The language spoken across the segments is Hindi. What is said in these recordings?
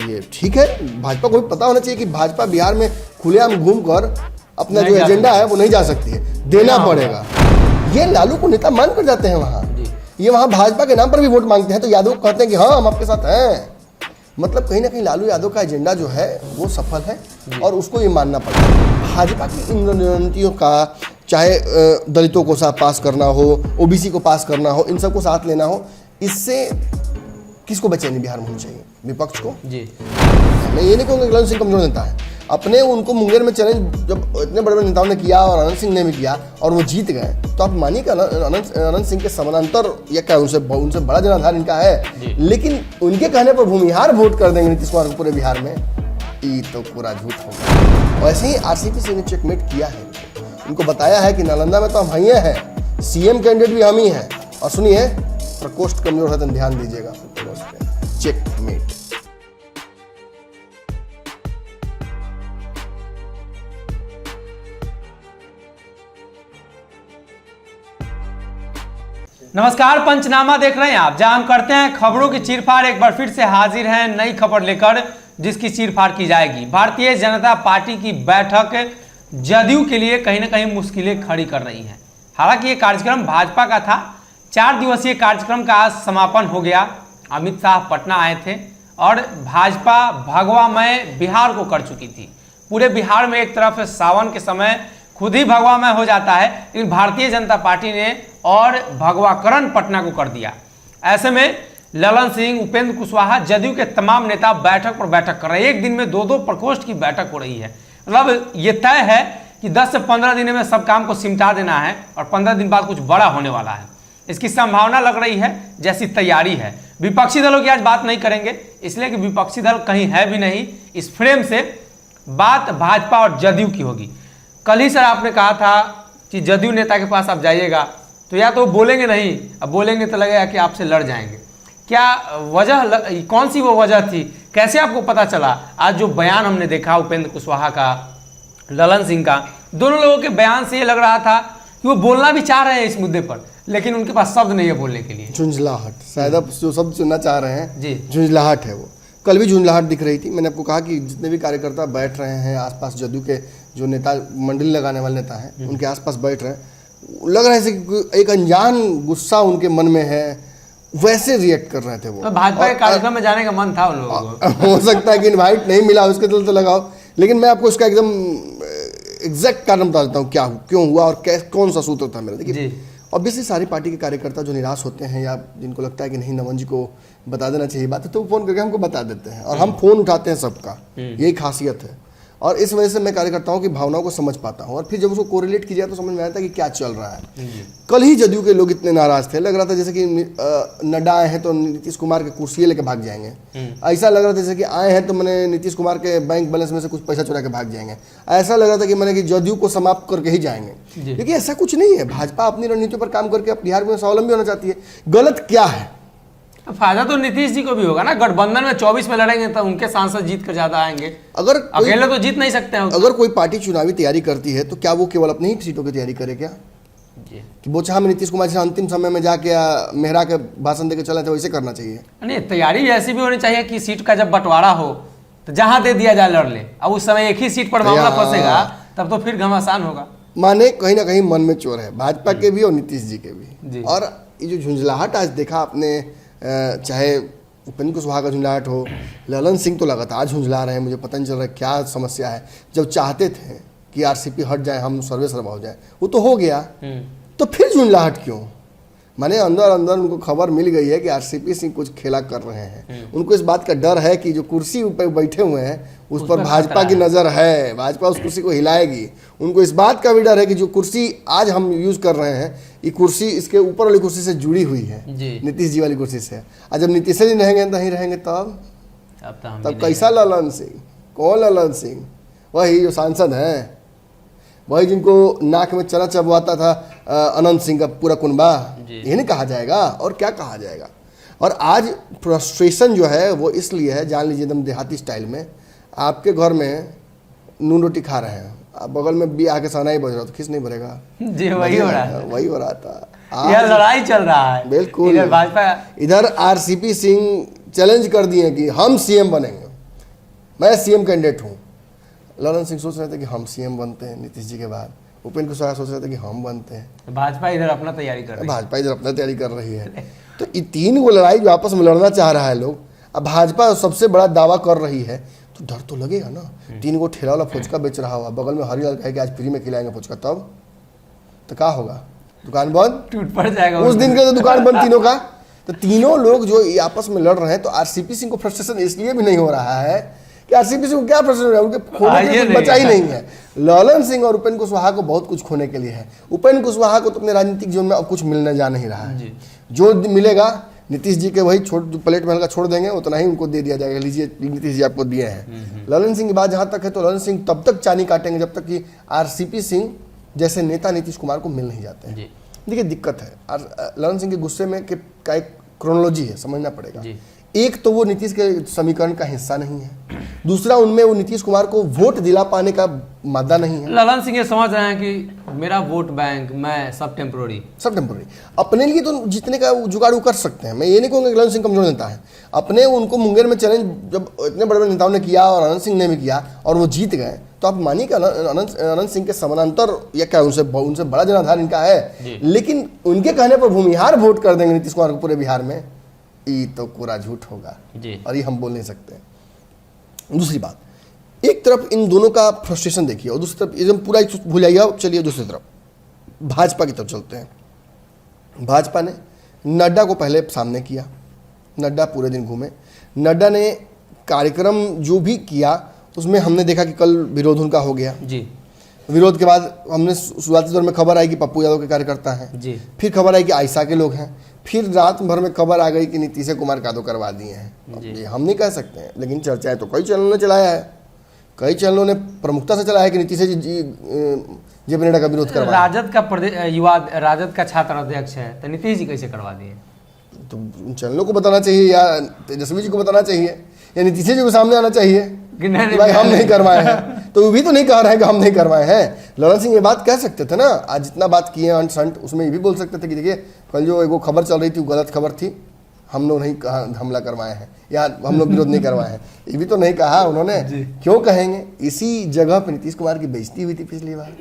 ये ठीक है, भाजपा को भी पता होना चाहिए कि भाजपा बिहार में खुलेआम घूम कर अपना जो एजेंडा है वो नहीं जा सकती है, देना पड़ेगा। ये लालू को नेता मान कर जाते हैं वहाँ, ये वहाँ भाजपा के नाम पर भी वोट मांगते हैं, तो यादव कहते हैं कि हाँ हम आपके साथ हैं। मतलब कहीं ना कहीं लालू यादव का एजेंडा जो है वो सफल है और उसको ये मानना पड़ता है। भाजपा की इन रणनीतियों का, चाहे दलितों को साथ पास करना हो, ओबीसी को पास करना हो, इन सबको साथ लेना हो, इससे किसको बेचैनी बिहार में होनी चाहिए? विपक्ष को जी। मैं ये नहीं कहूँगा कि लालू सिंह कमजोर नेता है, अपने उनको मुंगेर में चैलेंज जब इतने बड़े बड़े नेताओं ने किया और अनंत सिंह ने भी किया और वो जीत गए, तो आप मानिए कि अनंत सिंह के समानांतर या क्या उनसे बड़ा जनाधार इनका है, लेकिन उनके कहने पर भूमिहार वोट कर देंगे नीतीश कुमार को पूरे बिहार में, ये तो पूरा झूठ होगा। वैसे ही आरसीपी सिंह ने चेकमेट किया है, उनको बताया है कि नालंदा में तो हम ही हैं, सीएम कैंडिडेट भी हम ही हैं, और सुनिए प्रकोष्ठ कमजोर है तो ध्यान दीजिएगा, चेकमेट। नमस्कार, पंचनामा देख रहे हैं आप, जहां हम करते हैं खबरों की चीरफाड़। एक बार फिर से हाजिर हैं नई खबर लेकर, जिसकी चीरफाड़ की जाएगी। भारतीय जनता पार्टी की बैठक जदयू के लिए कहीं ना कहीं मुश्किलें खड़ी कर रही हैं। हालांकि ये कार्यक्रम भाजपा का था, 4 दिवसीय कार्यक्रम का आज समापन हो गया। अमित शाह पटना आए थे और भाजपा भगवामय बिहार को कर चुकी थी। पूरे बिहार में एक तरफ सावन के समय खुद ही भगवामय हो जाता है, लेकिन भारतीय जनता पार्टी ने और भगवाकरण पटना को कर दिया। ऐसे में ललन सिंह, उपेंद्र कुशवाहा, जदयू के तमाम नेता बैठक पर बैठक कर रहे हैं। एक दिन में 2-2 प्रकोष्ठ की बैठक हो रही है। मतलब ये तय है कि 10 से 15 दिन में सब काम को सिमटा देना है और 15 दिन बाद कुछ बड़ा होने वाला है। इसकी संभावना लग रही है, जैसी तैयारी है। विपक्षी दलों की आज बात नहीं करेंगे, इसलिए कि विपक्षी दल कहीं है भी नहीं। इस फ्रेम से बात भाजपा और जदयू की होगी। कल ही सर आपने कहा था कि जदयू नेता के पास आप जाइएगा तो या तो बोलेंगे नहीं, अब बोलेंगे तो लगेगा कि आपसे लड़ जाएंगे। क्या वजह, कौन सी वो वजह थी? कैसे आपको पता चला? आज जो बयान हमने देखा उपेंद्र कुशवाहा का, ललन सिंह का, दोनों लोगों के बयान से ये लग रहा था कि वो बोलना भी चाह रहे हैं इस मुद्दे पर, लेकिन उनके पास शब्द नहीं है बोलने के लिए। झुंझलाहट, शायद आप जो शब्द सुनना चाह रहे हैं जी, झुंझलाहट है वो। कल भी झुंझलाहट दिख रही थी। मैंने आपको कहा कि जितने भी कार्यकर्ता बैठ रहे हैं आसपास, जदयू के जो नेता, मंडली लगाने वाले नेता हैं, उनके आसपास बैठ रहे हैं, लग रहा है कि एक अनजान गुस्सा उनके मन में है, वैसे रिएक्ट कर रहे थे वो। तो भाजपा के कार्यक्रम में जाने का मन था उन लोगों को। हो सकता है कि इनवाइट नहीं मिला, उसके दिल तो लगाओ, लेकिन मैं आपको इसका एकदम एग्जैक्ट कारण बता देता हूँ क्या क्यों हुआ और कौन सा सूत्र था मेरा। देखिए, ऑब्वियसली सारी पार्टी के कार्यकर्ता जो निराश होते हैं या जिनको लगता है कि नहीं नमन जी को बता देना चाहिए बात है, तो फोन करके हमको बता देते हैं और हम फोन उठाते हैं सबका, यही खासियत है। और इस वजह से मैं कार्यकर्ताओं की भावनाओं को समझ पाता हूँ और फिर जब उसको कोरिलेट किया तो समझ में आता है कि क्या चल रहा है। कल ही जदयू के लोग इतने नाराज थे, लग रहा था जैसे कि नड्डा आए हैं तो नीतीश कुमार के कुर्सी लेके भाग जाएंगे। ऐसा लग रहा था जैसे कि आए हैं तो मैंने नीतीश कुमार के बैंक बैलेंस में से कुछ पैसा चुरा के भाग जाएंगे। ऐसा लग रहा था कि मैंने कि जदयू को समाप्त करके ही जाएंगे, लेकिन ऐसा कुछ नहीं है। भाजपा अपनी रणनीतियों पर काम करके बिहार में स्वावलंबी होना चाहती है। गलत क्या है? फायदा तो नीतीश जी को भी होगा ना, गठबंधन में 24 में लड़ेंगे तो उनके सांसद जीत कर ज्यादा आएंगे। अगर अकेले तो जीत नहीं सकते हैं। अगर कोई पार्टी चुनावी तैयारी करती है तो क्या वो केवल अपनी ही सीटों की तैयारी करे क्या? कि वो चाह में नीतीश कुमार से अंतिम समय में जाके मेहरा के भाषण देकर चला था, वैसे करना चाहिए? नहीं, तैयारी ऐसी भी होनी चाहिए कि सीट का जब बंटवारा हो तो जहां दे दिया जाए लड़ ले। अब उस समय एक ही सीट पर मामला फंसेगा तब तो फिर घमासान होगा। माने कहीं ना कहीं मन में चोर है, भाजपा के भी और नीतीश जी के भी। और ये जो झुंझलाहट आज देखा आपने, चाहे उपेंद्र कुशवाहा का झुंझलाहट हो, ललन सिंह तो लगातार झुंझला रहे हैं, मुझे पता नहीं चल रहा है क्या समस्या है। जब चाहते थे कि आरसीपी हट जाए, हम सर्वे सर्वा हो जाए, वो तो हो गया, तो फिर झुंझलाहट क्यों? माने अंदर अंदर उनको खबर मिल गई है कि आरसीपी सिंह कुछ खेला कर रहे हैं। उनको इस बात का डर है कि जो कुर्सी ऊपर बैठे हुए हैं उस पर भाजपा की नज़र है, भाजपा उस कुर्सी को हिलाएगी। उनको इस बात का भी डर है कि जो कुर्सी आज हम यूज कर रहे हैं, ये कुर्सी इसके ऊपर वाली कुर्सी से जुड़ी हुई है, नीतीश जी वाली कुर्सी से। और जब नीतीश जी रहेंगे नहीं रहेंगे तब कैसा ललन सिंह? कौन ललन सिंह? वही जो सांसद हैं, वही जिनको नाक में चना चबवाता था अनंत सिंह का पूरा कुनबा, ये नहीं कहा जाएगा और क्या कहा जाएगा? और आज फ्रस्ट्रेशन जो है वो इसलिए है, जान लीजिए एकदम देहाती स्टाइल में, आपके घर में नून रोटी खा रहे हैं, आप बगल में भी आके सहनाई बज रहा, तो किस नहीं भरेगा? जी, वही हो रहा है, वही हो रहा था। यह लड़ाई चल रहा है। बिल्कुल, भाजपा इधर आरसीपी सिंह चैलेंज कर दिए कि हम सीएम बनेंगे, मैं सीएम कैंडिडेट हूँ। ललन सिंह सोच रहे थे कि हम सीएम बनते हैं नीतीश जी के बाद, उपेंद्र कुशवाहा सोच रहे थे कि हम बनते हैं। भाजपा इधर अपना तैयारी कर रही है, भाजपा इधर अपना तैयारी कर रही है। तो ये तीन को लड़ाई जो आपस में लड़ना चाह रहा है लोग, अब भाजपा सबसे बड़ा दावा कर रही है तो डर तो लगेगा ना। 3 को ठेला वाला फुचका बेच रहा हुआ, बगल में हरिलाल कहे कि आज फ्री में खिलाएंगे फुचका, तब तो क्या होगा? दुकान बंद, टूट पड़ जाएगा उस दिन के तो दुकान बंद तीनों का। तो तीनों लोग जो आपस में लड़ रहे हैं, तो आरसीपी सिंह को फ्रस्ट्रेशन इसलिए भी नहीं हो रहा है कि आरसीपी सिंह को क्या फ्रस्ट्रेशन हो रहा है, उनके खोने के लिए कुछ बचा ही नहीं है। ललन सिंह और उपेंद्र कुशवाहा को बहुत कुछ खोने के लिए है। उपेंद्र कुशवाहा को तो अपने राजनीतिक जीवन में अब कुछ मिलने जा नहीं रहा है। जो मिलेगा नीतीश जी के वही प्लेट में हल्का छोड़ देंगे, उतना ही उनको दे दिया जाएगा, लीजिए नीतीश जी आपको दिए हैं। ललन सिंह की बात जहां तक है, तो ललन सिंह तब तक चानी काटेंगे जब तक कि आरसीपी सिंह जैसे नेता नीतीश कुमार को मिल नहीं जाते हैं। देखिए दिक्कत है ललन सिंह के गुस्से में का एक क्रोनोलॉजी है, समझना पड़ेगा। एक तो वो नीतीश के समीकरण का हिस्सा नहीं है, दूसरा उनमें वो नीतीश कुमार को वोट दिला पाने का मादा नहीं है। ललन सिंह ये समझ रहे हैं कि मेरा वोट बैंक, मैं सब टेम्पोररी अपने लिए तो जीतने का जुगाड़ कर सकते हैं। मैं ये नहीं कहूँगा कि ललन सिंह कमजोर नेता है। अपने उनको मुंगेर में चैलेंज जब इतने बड़े बड़े नेताओं ने किया और अनंत सिंह ने भी किया और वो जीत गए, तो आप मानिए कि अनंत सिंह के समानांतर या क्या उनसे बड़ा जनाधार इनका है, लेकिन उनके कहने पर भूमिहार वोट कर देंगे नीतीश कुमार को पूरे बिहार में, ये तो पूरा झूठ होगा और ये हम बोल नहीं सकते। दूसरी बात, एक तरफ इन दोनों का फ्रस्ट्रेशन देखिए और दूसरी तरफ एकदम पूरा भूल जाइए। चलिए दूसरी तरफ भाजपा की तरफ चलते हैं। भाजपा ने नड्डा को पहले सामने किया, नड्डा पूरे दिन घूमे। नड्डा ने कार्यक्रम जो भी किया उसमें हमने देखा कि कल विरोध उनका हो गया जी। विरोध के बाद हमने शुरुआती दौर में खबर आई कि पप्पू यादव के कार्यकर्ता हैं जी, फिर खबर आई कि आयशा के लोग हैं, फिर रात भर में खबर आ गई कि नीतीश कुमार यादव करवा दिए हैं। ये हम नहीं कह सकते हैं, लेकिन चर्चाएं तो कई चैनलों ने चलाया है, कई चैनलों ने प्रमुखता से चलाया है कि नीतीश जी जेपी नड्डा का विरोध करवा। राजद का युवा राजद का छात्र अध्यक्ष है, तो नीतीश जी कैसे करवा दिए? तो उन चैनलों को बताना चाहिए या तेजस्वी जी को बताना चाहिए या नीतीश जी को सामने आना चाहिए कि भाई हम नहीं करवाए हैं। तो वो भी तो नहीं कह रहे हैं कि हम नहीं करवाए हैं। ललन सिंह ये बात कह सकते थे ना, आज जितना बात किए अंट संट, उसमें ये भी बोल सकते थे कि देखिए कल जो एक खबर चल रही थी वो गलत खबर थी, हम लोग नहीं कहा हमला करवाए हैं या हम लोग विरोध नहीं करवाए हैं, ये भी तो नहीं कहा उन्होंने। क्यों कहेंगे? इसी जगह पर नीतीश कुमार की बेइज्जती हुई थी पिछली बार।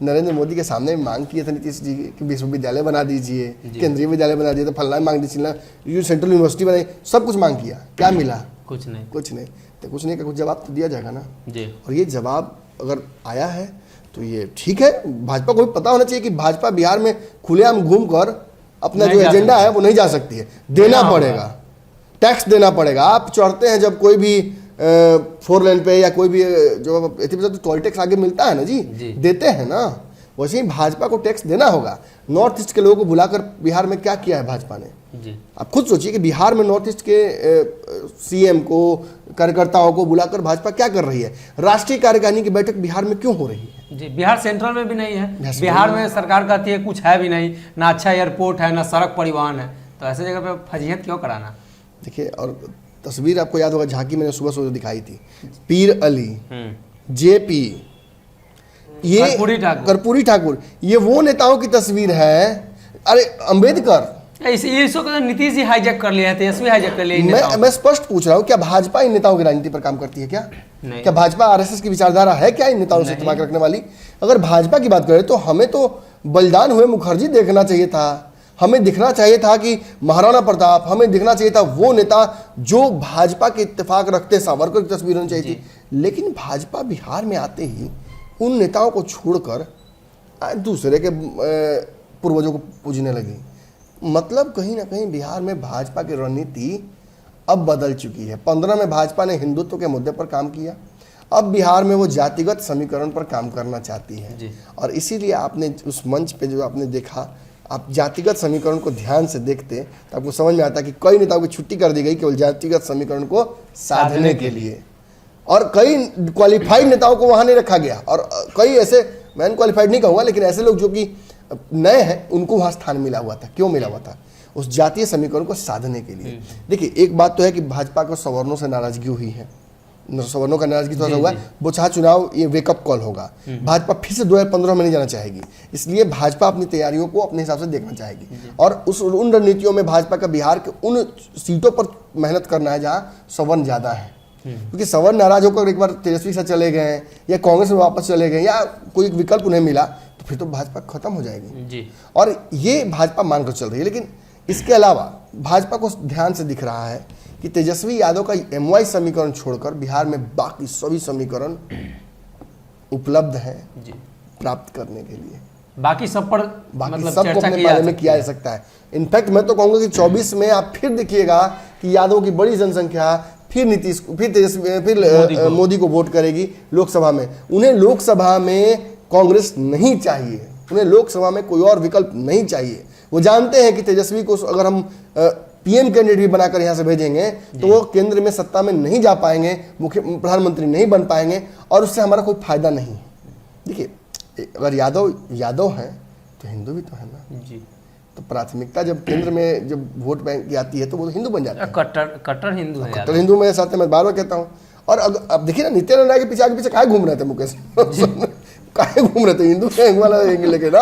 नरेंद्र मोदी के सामने मांग किए थे नीतीश जी कि विश्वविद्यालय बना दीजिए, केंद्रीय विद्यालय बना दीजिए, तो फलना मांग दीजिए, सेंट्रल यूनिवर्सिटी बनाई, सब कुछ मांग किया, क्या मिला? कुछ नहीं तो कुछ नहीं का कुछ जवाब तो दिया जाएगा ना जी। और ये जवाब अगर आया है तो ये ठीक है। भाजपा को भी पता होना चाहिए कि भाजपा बिहार में खुलेआम घूमकर अपना जो एजेंडा है वो नहीं जा सकती है, देना पड़ेगा, टैक्स देना पड़ेगा। आप चढ़ते हैं जब कोई भी 4 लेन पे या कोई भी जो तो टोल टैक्स आगे मिलता है ना जी, देते हैं ना, वैसे ही भाजपा को टैक्स देना होगा। नॉर्थ ईस्ट के लोगों को बुलाकर बिहार में क्या किया है भाजपा ने जी। आप खुद सोचिए कि बिहार में नॉर्थ ईस्ट के सीएम को, कार्यकर्ताओं को बुलाकर भाजपा क्या कर रही है। राष्ट्रीय कार्यकारिणी की बैठक बिहार में क्यों हो रही है जी? बिहार सेंट्रल में भी नहीं है, बिहार में सरकार कहती है कुछ है भी नहीं, ना अच्छा एयरपोर्ट है, ना सड़क परिवहन है, तो ऐसे जगह पे फजीहत क्यों कराना? देखिए, और तस्वीर आपको याद होगा, झांकी मैंने सुबह सुबह दिखाई थी, पीर अली, जेपी, ये कर्पूरी ठाकुर, ये वो नेताओं की तस्वीर है। अरे अंबेडकर, नीतीश जी हाईजैक कर लिया है, तेजस्वी हाईजैक कर लिया। मैं स्पष्ट पूछ रहा हूँ, क्या भाजपा इन नेताओं की राजनीति पर काम करती है क्या? क्या भाजपा आरएसएस की विचारधारा है क्या इन नेताओं से दिमाग रखने वाली? अगर भाजपा की बात करें तो हमें तो बलिदान हुए मुखर्जी देखना चाहिए था, हमें दिखना चाहिए था कि महाराणा प्रताप, हमें दिखना चाहिए था वो नेता जो भाजपा के इत्तेफाक रखते, सावरकर की तस्वीर होनी चाहिए थी। लेकिन भाजपा बिहार में आते ही उन नेताओं को छोड़कर दूसरे के पूर्वजों को पूजने लगी। मतलब कहीं ना कहीं बिहार में भाजपा की रणनीति अब बदल चुकी है। 15 में भाजपा ने हिंदुत्व के मुद्दे पर काम किया, अब बिहार में वो जातिगत समीकरण पर काम करना चाहती है। और इसीलिए आपने उस मंच पे जो आपने देखा, आप जातिगत समीकरण को ध्यान से देखते तो आपको समझ में आता कि कई नेताओं की छुट्टी कर दी गई केवल जातिगत समीकरण को साधने के लिए, और कई क्वालिफाइड नेताओं को वहां नहीं रखा गया, और कई ऐसे, मैं अनक्वालिफाइड नहीं कहूँगा, लेकिन ऐसे लोग जो कि नए हैं उनको वहां स्थान मिला हुआ था। क्यों मिला हुआ था? उस जातीय समीकरण को साधने के लिए। देखिए, एक बात तो है कि भाजपा को सवर्णों से नाराजगी हुई है, सवर्णों का नाराजगी थोड़ा हुआ है। बोचहा चुनाव ये वेकअप कॉल होगा, भाजपा फिर से 2015 में नहीं जाना चाहेगी, इसलिए भाजपा अपनी तैयारियों को अपने हिसाब से देखना चाहेगी, और उन रणनीतियों में भाजपा का बिहार के उन सीटों पर मेहनत करना है जहाँ सवर्ण ज्यादा है, क्योंकि सवर्ण नाराज होकर एक बार तेजस्वी से चले गए या कांग्रेस में वापस चले गए या कोई एक विकल्प उन्हें मिला तो फिर तो भाजपा खत्म हो जाएगी जी। और ये भाजपा मानकर चल रही है। लेकिन इसके अलावा भाजपा को ध्यान से दिख रहा है कि तेजस्वी यादव का MY समीकरण छोड़कर बिहार में बाकी सभी समीकरण उपलब्ध हैं जी। प्राप्त करने के लिए। बाकी सब पर बाकी मतलब सब को चर्चा अपने की जा बारे में सकती किया है। जा सकता है। इनफैक्ट मैं तो कहूंगा कि 24 में आप फिर देखिएगा कि यादव की बड़ी जनसंख्या फिर नीतीश फिर तेजस्वी फिर मोदी को वोट करेगी लोकसभा में। उन्हें लोकसभा में कांग्रेस नहीं चाहिए, उन्हें लोकसभा में कोई और विकल्प नहीं चाहिए। वो जानते हैं कि तेजस्वी को अगर हम PM कैंडिडेट भी बनाकर यहाँ से भेजेंगे तो वो केंद्र में सत्ता में नहीं जा पाएंगे, प्रधानमंत्री नहीं बन पाएंगे और उससे हमारा कोई फायदा नहीं। देखिए अगर यादव हैं तो हिंदू भी तो है ना जी। तो प्राथमिकता जब केंद्र में जब वोट बैंक की आती है तो वो हिंदू बन जाते हैं। कट्टर हिंदू है। कट्टर हिंदू मेरे साथ है, मैं बार बार कहता हूँ। और अब देखिए ना नित्यानंद राय के पीछे आगे पीछे काहे घूम रहे थे मुकेश काहे घूम रहे थे? हिंदू के वाला एंगल लेके ना,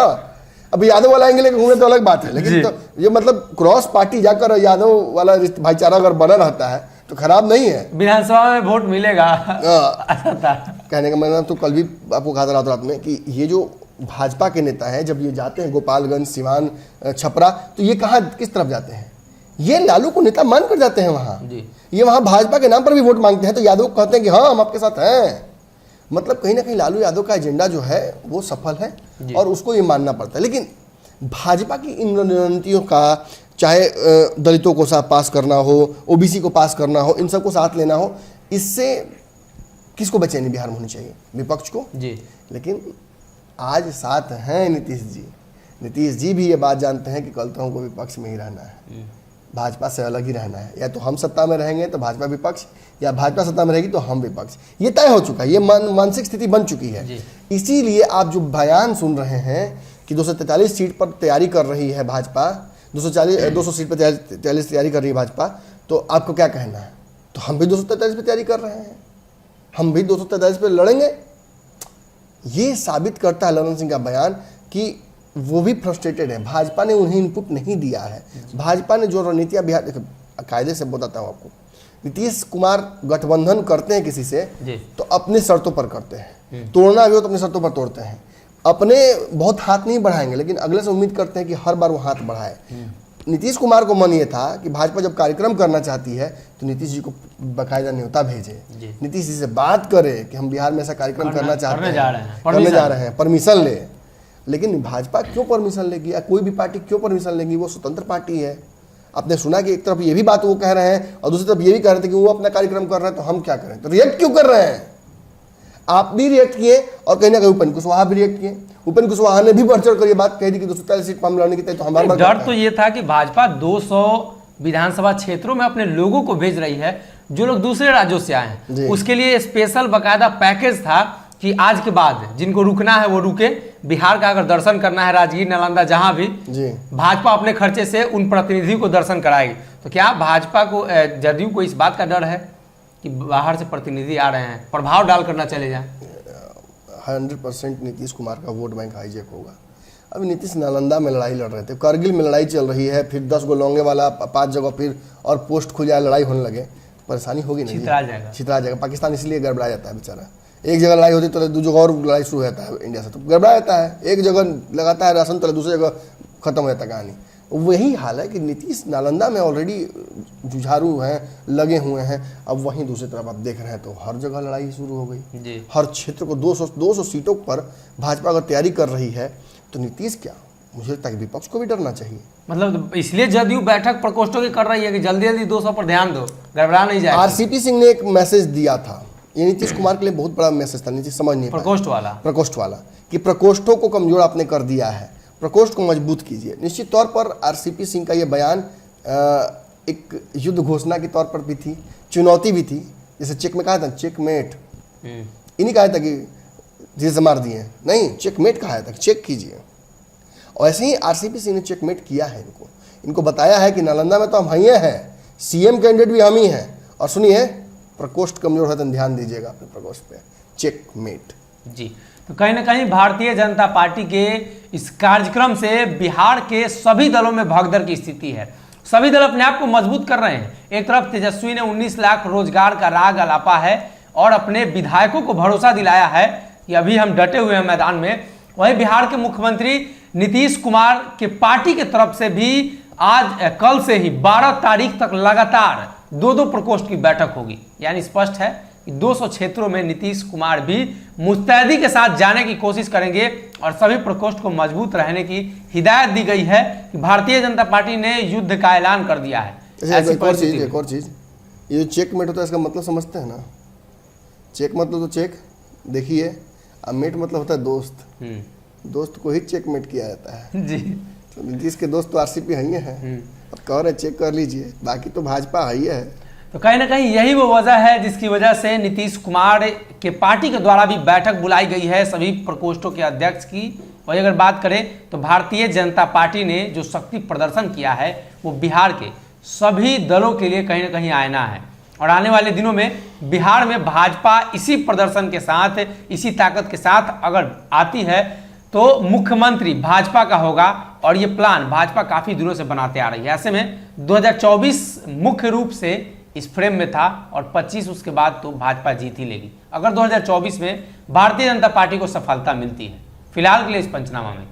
अब यादव वाला एंगल लेके घूम रहे तो अलग बात है। लेकिन तो ये मतलब क्रॉस पार्टी जाकर यादव वाला भाईचारा अगर बना रहता है तो खराब नहीं है। विधानसभा में वोट मिलेगा। कहने का मतलब तो कल भी आपको कहा था रात में कि ये जो भाजपा के नेता हैं जब ये जाते हैं गोपालगंज, सिवान, छपरा तो ये कहाँ किस तरफ जाते हैं? ये लालू को नेता मान कर जाते हैं वहाँ। ये वहाँ भाजपा के नाम पर भी वोट मांगते हैं तो यादव कहते हैं कि हाँ हम आपके साथ हैं। मतलब कहीं ना कहीं लालू यादव का एजेंडा जो है वो सफल है और उसको ये मानना पड़ता है। लेकिन भाजपा की इन रणनीतियों का चाहे दलितों को साथ पास करना हो, OBC को पास करना हो, इन सबको साथ लेना हो, इससे किसको बेचैनी बिहार में होनी चाहिए? विपक्ष को जी। लेकिन आज साथ हैं नीतीश जी। नीतीश जी भी ये बात जानते हैं कि कल तो हमको विपक्ष में ही रहना है, भाजपा से अलग ही रहना है। या तो हम सत्ता में रहेंगे तो भाजपा विपक्ष, या भाजपा सत्ता में रहेगी तो हम विपक्ष। ये तय हो चुका है, ये मानसिक स्थिति बन चुकी है। इसीलिए आप जो बयान सुन रहे हैं कि 243 सीट पर तैयारी कर रही है भाजपा, 200 सीट पर तैयारी कर रही है भाजपा, तो आपको क्या कहना है? तो हम भी 243 पर तैयारी कर रहे हैं, हम भी 243 पर लड़ेंगे। ये साबित करता है ललन सिंह का बयान कि वो भी फ्रस्ट्रेटेड है। भाजपा ने उन्हें इनपुट नहीं दिया है। भाजपा ने जो रणनीतियाँ बिहार, कायदे से बताता हूँ आपको, नीतीश कुमार गठबंधन करते हैं किसी से तो अपनी शर्तों पर करते हैं, तोड़ना भी हो तो अपनी शर्तों पर तोड़ते हैं। अपने बहुत हाथ नहीं बढ़ाएंगे लेकिन अगले से उम्मीद करते हैं कि हर बार वो हाथ बढ़ाए। नीतीश कुमार को मन ये था कि भाजपा जब कार्यक्रम करना चाहती है तो नीतीश जी को बाकायदा न्योता भेजे, नीतीश जी से बात करे कि हम बिहार में ऐसा कार्यक्रम करना चाहते हैं, करने जा रहे हैं, परमिशन ले। लेकिन भाजपा क्यों परमिशन लेगी या कोई भी पार्टी क्यों परमिशन लेगी? वो स्वतंत्र पार्टी है। आपने सुना कि एक तरफ ये भी बात वो कह रहे हैं और दूसरी तरफ ये भी कह रहे थे कि वो अपना कार्यक्रम कर रहे हैं तो हम क्या करें? तो रिएक्ट क्यों कर रहे हैं? आप भी रिएक्ट किए और कहीं ना कहीं उपेंद्र कुशवाहा भी रिएक्ट किए। उपेंद्र कुशवाहा ने भी बढ़ चढ़ कर ये बात कह दी कि 243 सीट पर हम लड़ने की तैयारी। तो हमारा डर तो ये था कि भाजपा 200 विधानसभा क्षेत्रों में अपने लोगों को भेज रही है जो लोग दूसरे राज्यों से आए हैं। उसके लिए स्पेशल बाकायदा पैकेज था कि आज के बाद जिनको रुकना है वो रुके। बिहार का अगर दर्शन करना है राजगीर, नालंदा, जहां भी, भाजपा अपने खर्चे से उन प्रतिनिधियों को दर्शन कराएगी। तो क्या भाजपा को, जदयू को इस बात का डर है कि बाहर से प्रतिनिधि आ रहे हैं, प्रभाव डाल करना चले जाए? 100% नीतीश कुमार का वोट बैंक हाईजेक होगा। अभी नीतीश नालंदा में लड़ाई लड़ रहे थे, करगिल में लड़ाई चल रही है, फिर 10 गो लौंगे वाला 5 जगह फिर और पोस्ट खुल जाए, लड़ाई होने लगे, परेशानी होगी नहीं, छितरा जाएगा। पाकिस्तान इसलिए गड़बड़ा जाता है बेचारा। एक जगह लड़ाई होती तो दूसरी जगह और लड़ाई शुरू होता है इंडिया से, तो गड़बड़ा जाता है। एक जगह लगाता है राशन तो दूसरी जगह खत्म हो जाता है कहानी। वही हाल है कि नीतीश नालंदा में ऑलरेडी जुझारू हैं, लगे हुए हैं। अब वहीं दूसरी तरफ आप देख रहे हैं तो हर जगह लड़ाई शुरू हो गई। हर क्षेत्र को 200 सीटों पर भाजपा अगर तैयारी कर रही है तो नीतीश क्या, मुझे लगता है कि विपक्ष को भी डरना चाहिए। मतलब इसलिए जदयू बैठक प्रकोष्ठों की कर रही है कि जल्दी जल्दी 200 पर ध्यान दो, गड़बड़ा नहीं जाए। RCP सिंह ने एक मैसेज दिया था, ये नीतीश कुमार के लिए बहुत बड़ा मैसेज था। नीतीश समझ नहीं पाया प्रकोष्ठ वाला कि प्रकोष्ठों को कमजोर आपने कर दिया है, प्रकोष्ठ को मजबूत कीजिए। निश्चित तौर पर RCP सिंह का ये बयान एक युद्ध घोषणा के तौर पर भी थी, चुनौती भी थी। जैसे चेक में कहा था चेकमेट, इन्हीं कहा था कि जैसे मार दिए, नहीं चेकमेट कहा था, चेक कीजिए। और ऐसे ही RCP सिंह ने चेकमेट किया है। इनको बताया है कि नालंदा में तो हम ही हैं, CM कैंडिडेट भी हम ही हैं, और सुनिए प्रकोष्ठ कमजोर है तो ध्यान दीजिएगा अपने प्रकोष्ठ पे। चेकमेट जी। तो कहीं ना कहीं भारतीय जनता पार्टी के इस कार्यक्रम से बिहार के सभी दलों में भगदड़ की स्थिति है। सभी दल अपने आप को मजबूत कर रहे हैं। एक तरफ तेजस्वी ने 19 लाख रोजगार का राग अलापा है और अपने विधायकों को भरोसा दिलाया है कि अभी हम डटे हुए हैं मैदान में। वहीं बिहार के मुख्यमंत्री नीतीश कुमार के पार्टी के तरफ से भी कल से ही 12 तारीख तक लगातार 2-2 प्रकोष्ठ की बैठक होगी। यानी स्पष्ट है कि 200 क्षेत्रों में नीतीश कुमार भी मुस्तैदी के साथ जाने की कोशिश करेंगे और सभी प्रकोष्ठ को मजबूत रहने की हिदायत दी गई है कि भारतीय जनता पार्टी ने युद्ध का ऐलान कर दिया है। एक और चीज, ये जो चेकमेट होता है इसका मतलब समझते हैं ना? चेक मतलब तो चेक देखिए, अब मेट मतलब होता है दोस्त। दोस्त को ही चेकमेट किया जाता है जी। तो नीतीश के दोस्त तो आरसीपी है अब कह रहे चेक कर लीजिए, बाकी तो भाजपा है। तो कहीं ना कहीं यही वो वजह है जिसकी वजह से नीतीश कुमार के पार्टी के द्वारा भी बैठक बुलाई गई है सभी प्रकोष्ठों के अध्यक्ष की। वही अगर बात करें तो भारतीय जनता पार्टी ने जो शक्ति प्रदर्शन किया है वो बिहार के सभी दलों के लिए कहीं ना कहीं आईना है और आने वाले दिनों में बिहार में भाजपा इसी प्रदर्शन के साथ, इसी ताकत के साथ अगर आती है तो मुख्यमंत्री भाजपा का होगा और ये प्लान भाजपा काफी दिनों से बनाते आ रही है। ऐसे में 2024 मुख्य रूप से इस फ्रेम में था और 25 उसके बाद तो भाजपा जीत ही लेगी अगर 2024 में भारतीय जनता पार्टी को सफलता मिलती है। फिलहाल के लिए इस पंचनामा में